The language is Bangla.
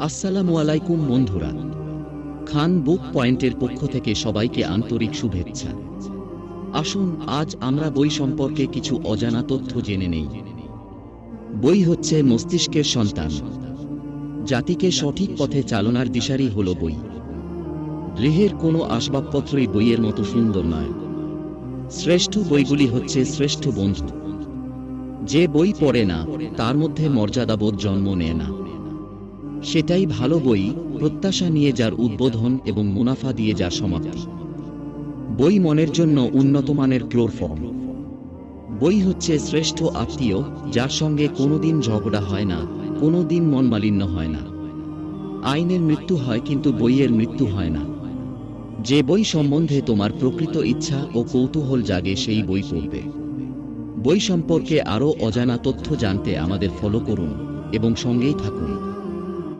আসসালামু আলাইকুম বন্ধুরা, খান বুক পয়েন্টের পক্ষ থেকে সবাইকে আন্তরিক শুভেচ্ছা। আসুন আজ আমরা বই সম্পর্কে কিছু অজানা তথ্য জেনে নেই। বই হচ্ছে মস্তিষ্কের সন্তান। জাতিকে সঠিক পথে চালনার দিশারি হলো বই। গৃহের কোনো আসবাবপত্রই বইয়ের মতো সুন্দর নয়। শ্রেষ্ঠ বইগুলি হচ্ছে শ্রেষ্ঠ বন্ধু। যে বই পড়ে না, তার মধ্যে মর্যাদাবোধ জন্ম নেয় না। সেটাই ভালো বই, প্রত্যাশা নিয়ে যার উদ্বোধন এবং মুনাফা দিয়ে যার সমাপ্তি। বই মনের জন্য উন্নতমানের ক্লোরফর্ম। বই হচ্ছে শ্রেষ্ঠ আত্মীয়, যার সঙ্গে কোনোদিন ঝগড়া হয় না, কোনোদিন মনমালিন্য হয় না। আইনের মৃত্যু হয় কিন্তু বইয়ের মৃত্যু হয় না। যে বই সম্বন্ধে তোমার প্রকৃত ইচ্ছা ও কৌতূহল জাগে সেই বই পড়বে। বই সম্পর্কে আরও অজানা তথ্য জানতে আমাদের ফলো করুন এবং সঙ্গেই থাকুন।